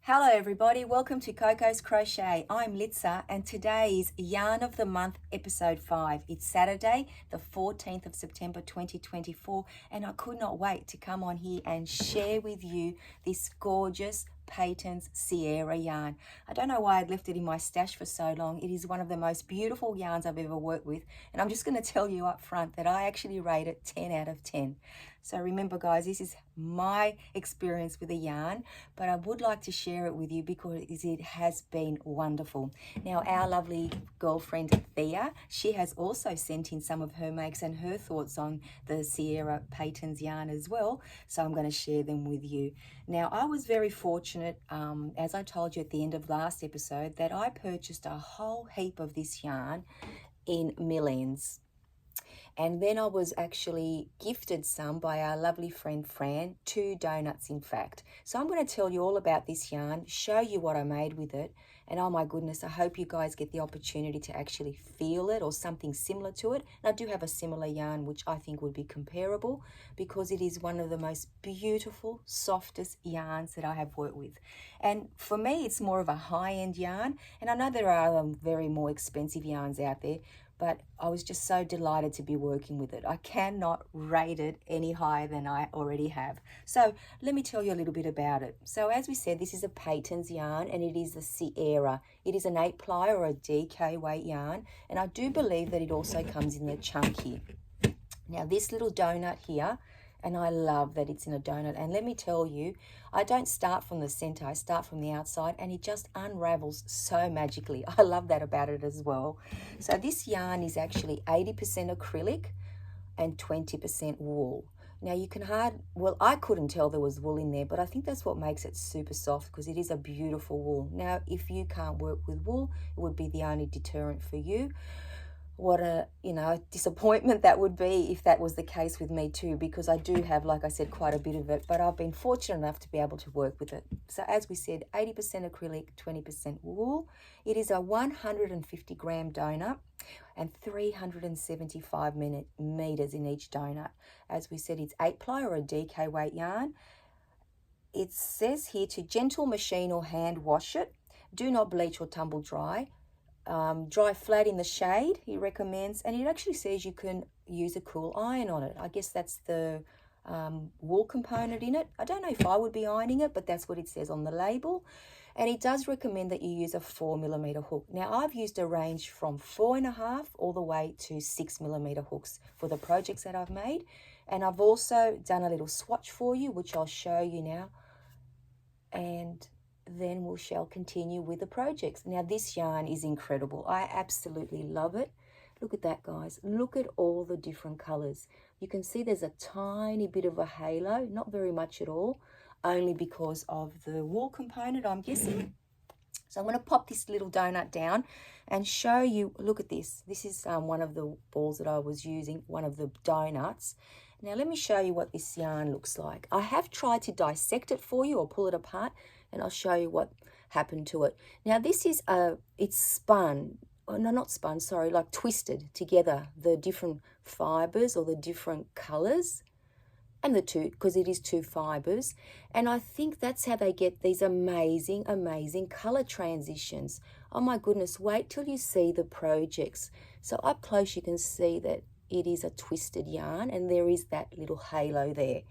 Hello everybody, welcome to Coco's Crochet. I'm Litsa and today is Yarn of the Month episode 5. It's Saturday the 14th of September 2024 and I could not wait to come on here and share with you this gorgeous Patons Sierra yarn. I don't know why I'd left it in my stash for so long. It is one of the most beautiful yarns I've ever worked with, and I'm just going to tell you up front that I actually rate it 10 out of 10. So remember guys, this is my experience with a yarn, but I would like to share it with you because it has been wonderful. Now our lovely girlfriend Thea, she has also sent in some of her makes and her thoughts on the Sierra Patons yarn as well, so I'm going to share them with you. Now I was very fortunate, as I told you at the end of last episode, that I purchased a whole heap of this yarn in Millions. And then I was actually gifted some by our lovely friend Fran, 2 donuts in fact. So I'm going to tell you all about this yarn, show you what I made with it, and oh my goodness, I hope you guys get the opportunity to actually feel it or something similar to it. And I do have a similar yarn which I think would be comparable because it is one of the most beautiful, softest yarns that I have worked with. And for me, it's more of a high-end yarn, and I know there are very more expensive yarns out there, but I was just so delighted to be working with it. I cannot rate it any higher than I already have. So let me tell you a little bit about it. So as we said, this is a Patons yarn and it is the Sierra. It is an 8-ply or a DK weight yarn, and I do believe that it also comes in the chunky. Now this little donut here, and I love that it's in a donut, and let me tell you, I don't start from the center, I start from the outside, and it just unravels so magically. I love that about it as well. So this yarn is actually 80% acrylic and 20% wool. Now you can I couldn't tell there was wool in there, but I think that's what makes it super soft because it is a beautiful wool. Now if you can't work with wool, it would be the only deterrent for you. What a disappointment that would be if that was the case with me too, because I do have, like I said, quite a bit of it, but I've been fortunate enough to be able to work with it. So as we said, 80% acrylic, 20% wool. It is a 150 gram donut and 375 meters in each donut. As we said, it's 8-ply or a DK weight yarn. It says here to gentle machine or hand wash it. Do not bleach or tumble dry. Dry flat in the shade, he recommends, and it actually says you can use a cool iron on it. I guess that's the wool component in it. I don't know if I would be ironing it, but that's what it says on the label. And it does recommend that you use a 4mm hook. Now I've used a range from 4.5 all the way to 6mm hooks for the projects that I've made, and I've also done a little swatch for you which I'll show you now, and then we shall continue with the projects. Now this yarn is incredible. I absolutely love it. Look at that guys, look at all the different colors. You can see there's a tiny bit of a halo, not very much at all, only because of the wool component, I'm guessing. So I'm going to pop this little donut down and show you. Look at this. This is one of the balls that I was using, one of the donuts. Now let me show you what this yarn looks like. I have tried to dissect it for you or pull it apart, and I'll show you what happened to it. Now this is it's spun, oh, no, not spun, sorry, like twisted together, the different fibers or the different colors, and the two, because it is 2 fibers, and I think that's how they get these amazing color transitions. Oh my goodness, wait till you see the projects. So up close you can see that it is a twisted yarn and there is that little halo there.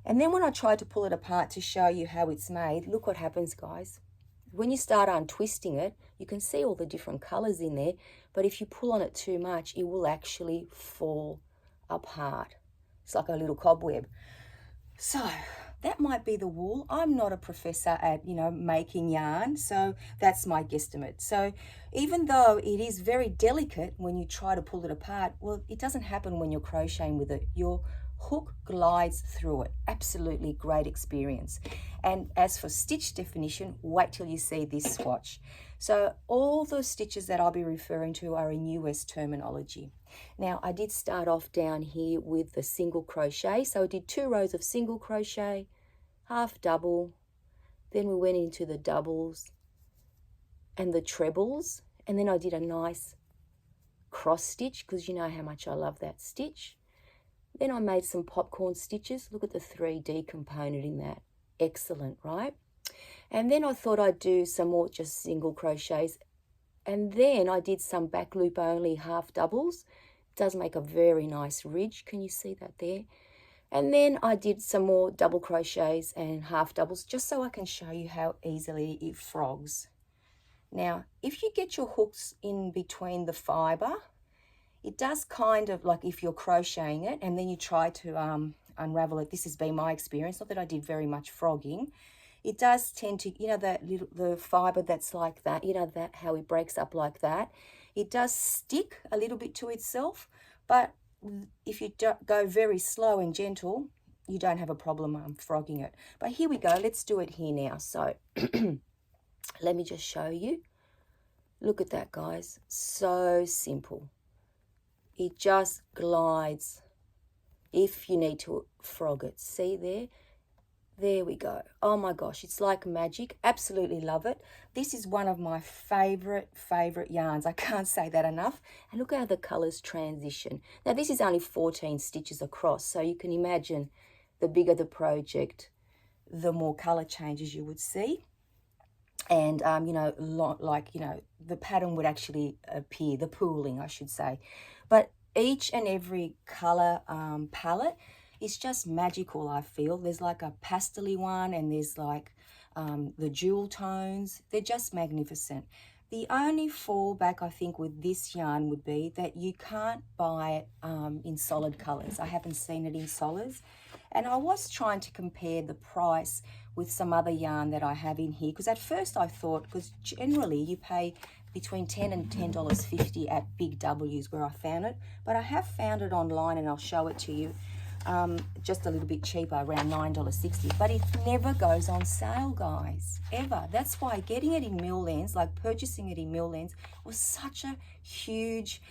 And then when I tried to pull it apart to show you how it's made, look what happens guys. When you start untwisting it, you can see all the different colors in there, but if you pull on it too much, it will actually fall apart. It's like a little cobweb. So that might be the wool. I'm not a professor at, making yarn, so that's my guesstimate. So even though it is very delicate when you try to pull it apart, well, it doesn't happen when you're crocheting with it. Your hook glides through it. Absolutely great experience. And as for stitch definition, wait till you see this swatch. So all the stitches that I'll be referring to are in US terminology. Now I did start off down here with the single crochet. So I did 2 rows of single crochet, half double, then we went into the doubles and the trebles, and then I did a nice cross stitch because you know how much I love that stitch. Then I made some popcorn stitches. Look at the 3D component in that. Excellent, right? And then I thought I'd do some more just single crochets. And then I did some back loop only half doubles. It does make a very nice ridge. Can you see that there? And then I did some more double crochets and half doubles just so I can show you how easily it frogs. Now, if you get your hooks in between the fibre, it does kind of like if you're crocheting it and then you try to unravel it. This has been my experience, not that I did very much frogging. It does tend to, you know, the fibre that's like that, you know, that how it breaks up like that. It does stick a little bit to itself, but if you go very slow and gentle, you don't have a problem frogging it. But here we go. Let's do it here now. So let me just show you. Look at that, guys. So simple. It just glides if you need to frog it. See there? There we go. Oh my gosh, it's like magic. Absolutely love it. This is one of my favorite yarns. I can't say that enough. And look how the colors transition. Now this is only 14 stitches across, so you can imagine the bigger the project, the more color changes you would see. And, you know, like, you know, the pattern would actually appear, the pooling, I should say. But each and every color palette, it's just magical, I feel. There's like a pastel-y one and there's like the jewel tones. They're just magnificent. The only fallback, I think, with this yarn would be that you can't buy it in solid colours. I haven't seen it in solids. And I was trying to compare the price with some other yarn that I have in here. Because at first I thought, because generally you pay between $10 and $10.50 at Big W's where I found it. But I have found it online and I'll show it to you. Just a little bit cheaper, around $9.60, but it never goes on sale, guys, ever. That's why getting it in Milllands, like purchasing it in Milllands, was such a huge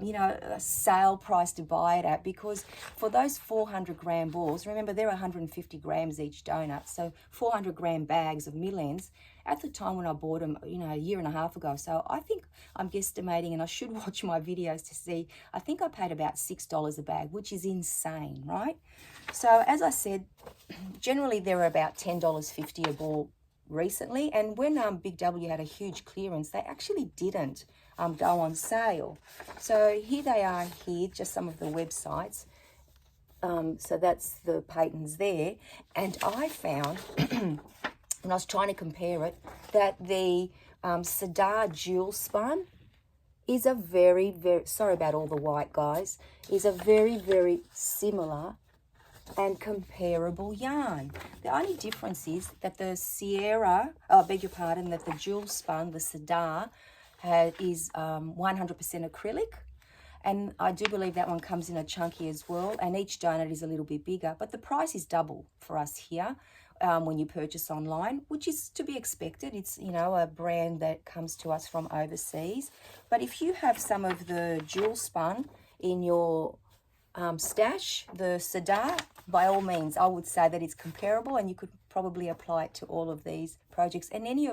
you know, a sale price to buy it at, because for those 400 gram balls, remember they're 150 grams each donut, so 400 gram bags of Milllands at the time when I bought them, you know, a year and a half ago. So I think I'm guesstimating, and I should watch my videos to see, I think I paid about $6 a bag, which is insane, right? So as I said, generally they're about $10.50 a ball recently, and when Big W had a huge clearance, they actually didn't go on sale. So here they are here, just some of the websites. So that's the Patons there, and I found when I was trying to compare it that the Sadar Jewel Spun is a very, sorry about all the white, guys, is a very similar and comparable yarn. The only difference is that the Sierra, oh, I beg your pardon, that the Jewel Spun, the Sadar, is 100% acrylic, and I do believe that one comes in a chunky as well, and each donut is a little bit bigger, but the price is double for us here when you purchase online, which is to be expected. It's, you know, a brand that comes to us from overseas. But if you have some of the Jewel Spun in your stash, the Sadar, by all means, I would say that it's comparable, and you could probably apply it to all of these projects and any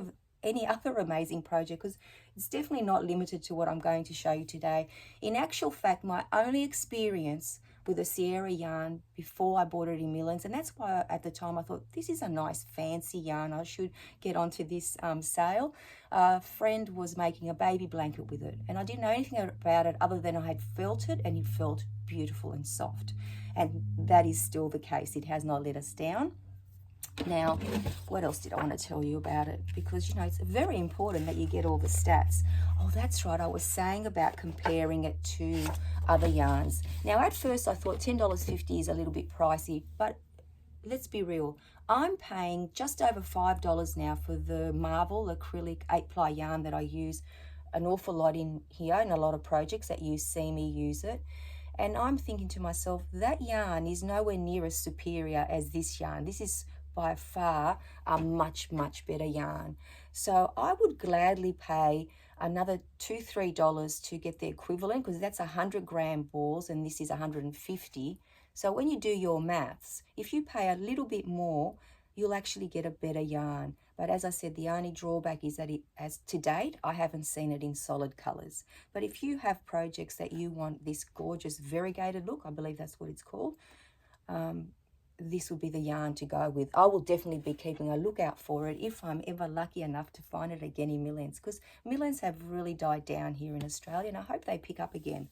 other amazing project, because it's definitely not limited to what I'm going to show you today. In actual fact, my only experience with a Sierra yarn before I bought it in Milllands, and that's why at the time I thought this is a nice fancy yarn, I should get onto this sale. A friend was making a baby blanket with it, and I didn't know anything about it other than I had felt it, and it felt beautiful and soft, and that is still the case. It has not let us down. Now, what else did I want to tell you about it? Because, you know, it's very important that you get all the stats. Oh, that's right. I was saying about comparing it to other yarns. Now, at first I thought $10.50 is a little bit pricey, but let's be real. I'm paying just over $5 now for the Marvel acrylic 8-ply yarn that I use an awful lot in here, in a lot of projects that you see me use it. And I'm thinking to myself, that yarn is nowhere near as superior as this yarn. This is by far a much better yarn. So I would gladly pay another $2-3 to get the equivalent, because that's 100 gram balls and this is 150. So when you do your maths, if you pay a little bit more, you'll actually get a better yarn. But as I said, the only drawback is that as to date, I haven't seen it in solid colors. But if you have projects that you want this gorgeous variegated look, I believe that's what it's called, this would be the yarn to go with. I will definitely be keeping a lookout for it if I'm ever lucky enough to find it again in millions, because millions have really died down here in Australia, and I hope they pick up again.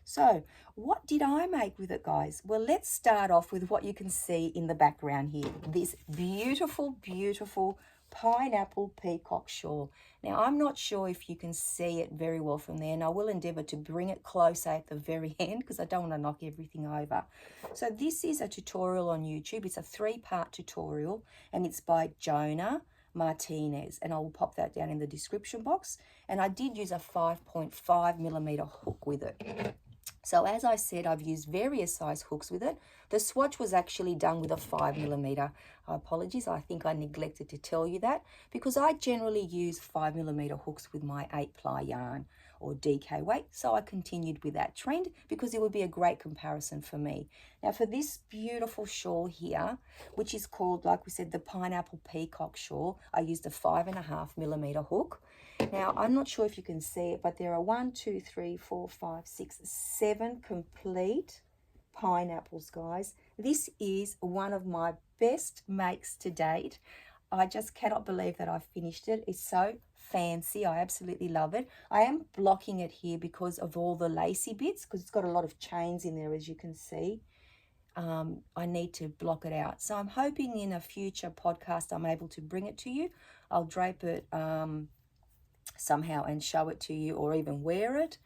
So what did I make with it, guys? Well, let's start off with what you can see in the background here. This beautiful, beautiful pineapple peacock shawl. Now, I'm not sure if you can see it very well from there, and I will endeavour to bring it closer at the very end because I don't want to knock everything over. So this is a tutorial on YouTube. It's a 3-part tutorial, and it's by Jonah Martinez, and I will pop that down in the description box. And I did use a 5.5mm hook with it. So as I said, I've used various size hooks with it. The swatch was actually done with a 5mm. Apologies, I think I neglected to tell you that, because I generally use 5mm hooks with my 8-ply yarn or DK weight. So I continued with that trend because it would be a great comparison for me. Now for this beautiful shawl here, which is called, like we said, the pineapple peacock shawl, I used a 5.5mm hook. Now, I'm not sure if you can see it, but there are 1, 2, 3, 4, 5, 6, 7 complete pineapples, guys. This is one of my best makes to date. I just cannot believe that I finished it. It's so fancy. I absolutely love it. I am blocking it here because of all the lacy bits, because it's got a lot of chains in there, as you can see. I need to block it out. So I'm hoping in a future podcast I'm able to bring it to you. I'll drape it somehow and show it to you, or even wear it,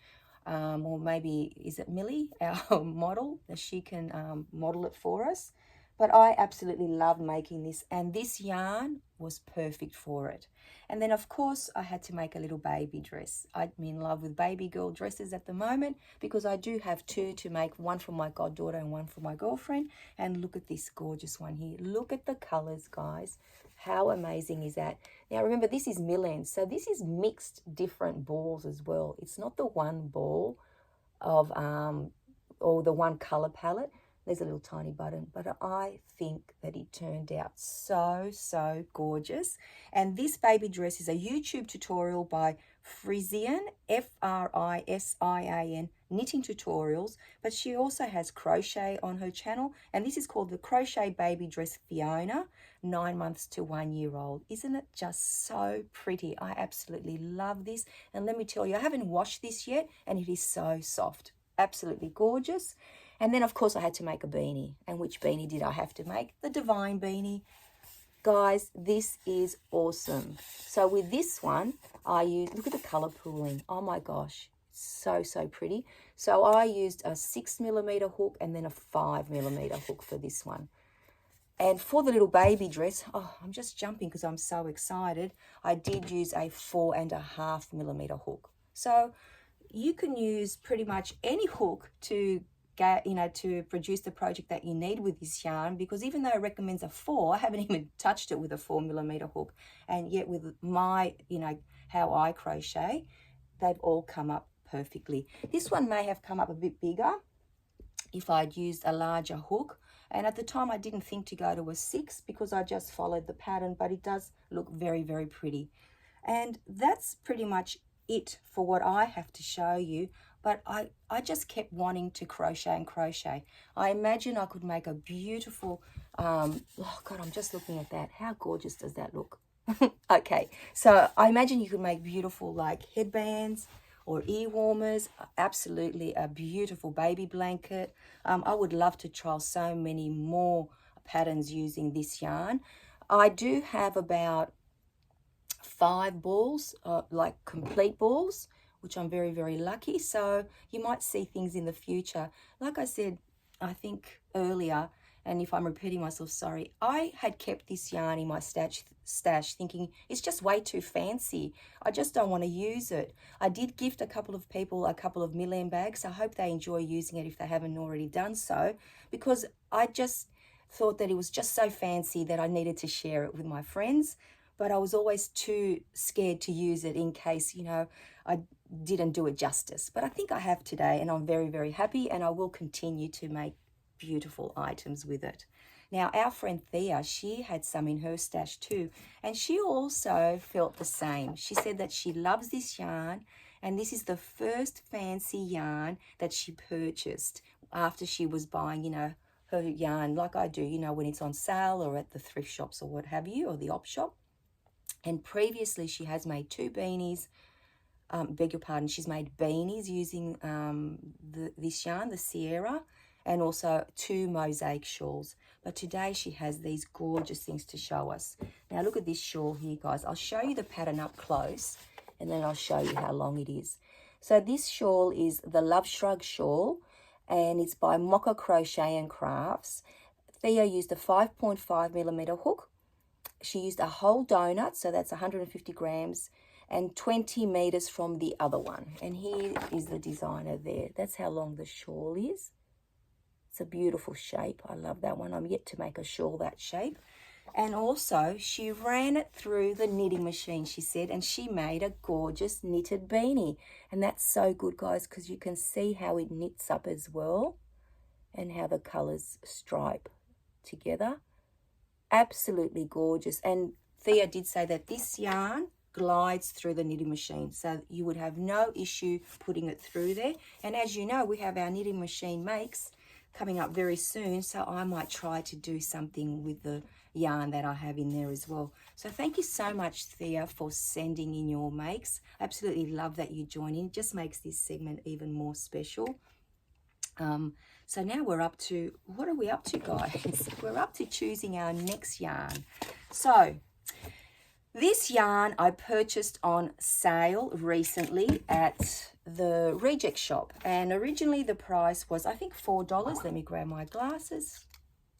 or maybe, is it Millie, our model, that she can model it for us. But I absolutely love making this, and this yarn was perfect for it. And then of course I had to make a little baby dress. I'm in love with baby girl dresses at the moment because I do have 2 to make, one for my goddaughter and one for my girlfriend. And look at this gorgeous one here. Look at the colors, guys. How amazing is that? Now remember, this is Millen's, so this is mixed different balls as well. It's not the one ball of or the one color palette. There's a little tiny button, but I think that it turned out so gorgeous. And this baby dress is a YouTube tutorial by Frisian, Frisian knitting tutorials, but she also has crochet on her channel, and this is called the Crochet Baby Dress Fiona, 9 months to 1 year old. Isn't it just so pretty? I absolutely love this, and let me tell you, I haven't washed this yet, and it is so soft. Absolutely gorgeous. And then of course I had to make a beanie. And which beanie did I have to make? The Divine beanie. Guys, this is awesome. So with this one, I used, look at the color pooling. Oh my gosh, so pretty. So I used a 6mm hook and then a 5mm hook for this one. And for the little baby dress, oh, I'm just jumping because I'm so excited. I did use a 4.5mm hook. So you can use pretty much any hook to get, to produce the project that you need with this yarn, because even though it recommends a 4, I haven't even touched it with a 4mm hook. And yet with my, how I crochet, they've all come up perfectly. This one may have come up a bit bigger if I'd used a larger hook. And at the time I didn't think to go to a 6 because I just followed the pattern, but it does look very pretty. And that's pretty much it for what I have to show you. But I just kept wanting to crochet and crochet. I imagine I could make a beautiful, oh God, I'm just looking at that. How gorgeous does that look? Okay, so I imagine you could make beautiful like headbands or ear warmers. Absolutely a beautiful baby blanket. I would love to trial so many more patterns using this yarn. I do have about 5 balls, like complete balls, which I'm very lucky. So you might see things in the future. Like I said, I think earlier, and if I'm repeating myself, sorry, I had kept this yarn in my stash thinking it's just way too fancy. I just don't want to use it. I did gift a couple of people a couple of Millen bags. I hope they enjoy using it if they haven't already done so, because I just thought that it was just so fancy that I needed to share it with my friends. But I was always too scared to use it in case, I didn't do it justice. But I think I have today, and I'm very happy, and I will continue to make beautiful items with it. Now, our friend Thea, she had some in her stash too, and she also felt the same. She said that she loves this yarn, and this is the first fancy yarn that she purchased after she was buying, her her yarn like I do, you know, when it's on sale or at the thrift shops or what have you, or the op shop. And previously she has made 2 beanies, beg your pardon, she's made beanies using this yarn, the Sierra, and also 2 mosaic shawls. But today she has these gorgeous things to show us. Now look at this shawl here, guys. I'll show you the pattern up close and then I'll show you how long it is. So this shawl is the Love Shrug shawl, and it's by Mocha Crochet and Crafts. Thea used a 5.5mm hook. She used a whole donut, so that's 150 grams, and 20 meters from the other one. And here is the designer there. That's how long the shawl is. It's a beautiful shape. I love that one. I'm yet to make a shawl that shape. And also, she ran it through the knitting machine, she said, and she made a gorgeous knitted beanie. And that's so good, guys, because you can see how it knits up as well and how the colours stripe together. Absolutely gorgeous. And Thea did say that this yarn glides through the knitting machine, so you would have no issue putting it through there. And as you know, we have our knitting machine makes coming up very soon, so I might try to do something with the yarn that I have in there as well. So thank you so much, Thea, for sending in your makes. Absolutely love that you join in. Just makes this segment even more special. So now we're up to, what are we up to, guys? We're up to choosing our next yarn. So this yarn I purchased on sale recently at the Reject Shop, and originally the price was, I think, $4. Let me grab my glasses.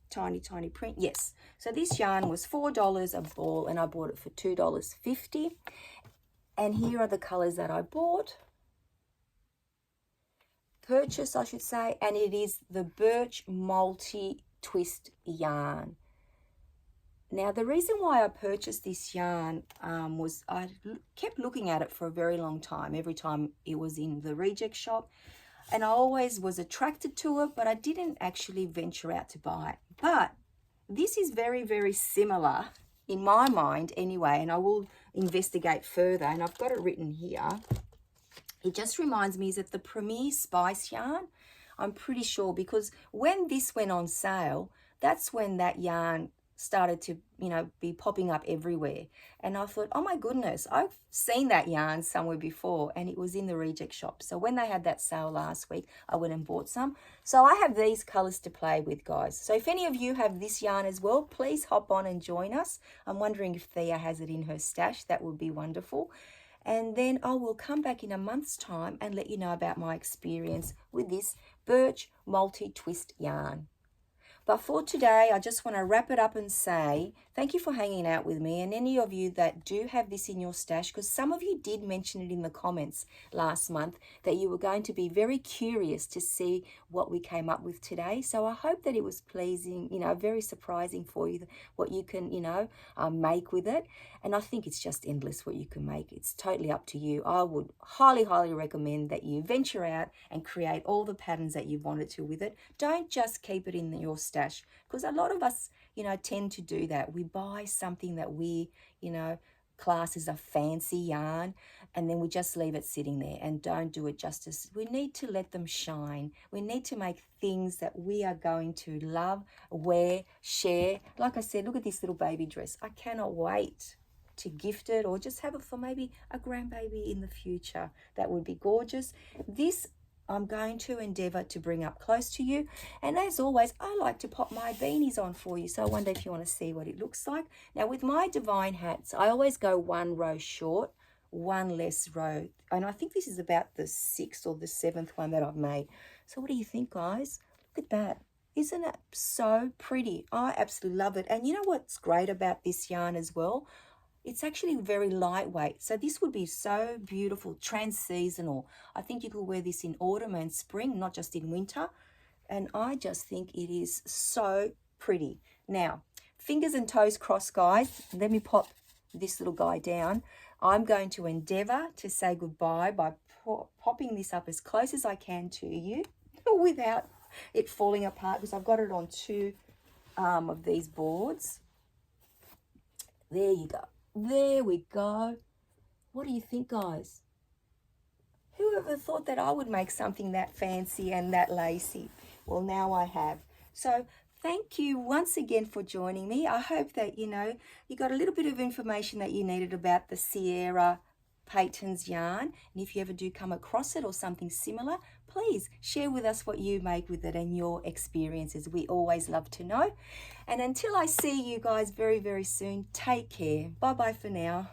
Tiny print. Yes, so this yarn was $4 a ball, and I bought it for $2.50. And here are the colors that I bought, purchase I should say, and it is the Birch multi-twist yarn. Now the reason why I purchased this yarn was I kept looking at it for a very long time, every time it was in the Reject Shop, and I always was attracted to it, but I didn't actually venture out to buy it. But this is very, very similar in my mind anyway, and I will investigate further, and I've got it written here. It just reminds me, is it the Premier Spice yarn? I'm pretty sure, because when this went on sale, that's when that yarn started to, you know, be popping up everywhere. And I thought, oh my goodness, I've seen that yarn somewhere before, and it was in the Reject Shop. So when they had that sale last week, I went and bought some. So I have these colors to play with, guys. So if any of you have this yarn as well, please hop on and join us. I'm wondering if Thea has it in her stash. That would be wonderful. And then I will come back in a month's time and let you know about my experience with this Birch multi-twist yarn. But for today, I just want to wrap it up and say thank you for hanging out with me, and any of you that do have this in your stash, because some of you did mention it in the comments last month that you were going to be very curious to see what we came up with today. So I hope that it was pleasing, you know, very surprising for you, what you can, you know, make with it. And I think it's just endless what you can make. It's totally up to you. I would highly, highly recommend that you venture out and create all the patterns that you wanted to with it. Don't just keep it in your stash, because a lot of us, you know, tend to do that. We buy something that we, you know, class as a fancy yarn, and then we just leave it sitting there and don't do it justice. We need to let them shine. We need to make things that we are going to love, wear, share. Like I said, look at this little baby dress. I cannot wait to gift it or just have it for maybe a grandbaby in the future. That would be gorgeous. This I'm going to endeavour to bring up close to you. And as always, I like to pop my beanies on for you. So I wonder if you want to see what it looks like. Now with my Divine hats, I always go one row short, one less row. And I think this is about the 6th or the 7th one that I've made. So what do you think, guys? Look at that. Isn't it so pretty? I absolutely love it. And you know what's great about this yarn as well? It's actually very lightweight. So this would be so beautiful, trans-seasonal. I think you could wear this in autumn and spring, not just in winter. And I just think it is so pretty. Now, fingers and toes crossed, guys. Let me pop this little guy down. I'm going to endeavour to say goodbye by popping this up as close as I can to you without it falling apart, because I've got it on 2 of these boards. There you go. There we go. What do you think, guys? Who ever thought that I would make something that fancy and that lacy? Well, now I have. So thank you once again for joining me. I hope that, you got a little bit of information that you needed about the Sierra Patons yarn. And if you ever do come across it or something similar, please share with us what you make with it and your experiences. We always love to know. And until I see you guys very, very soon, take care. Bye-bye for now.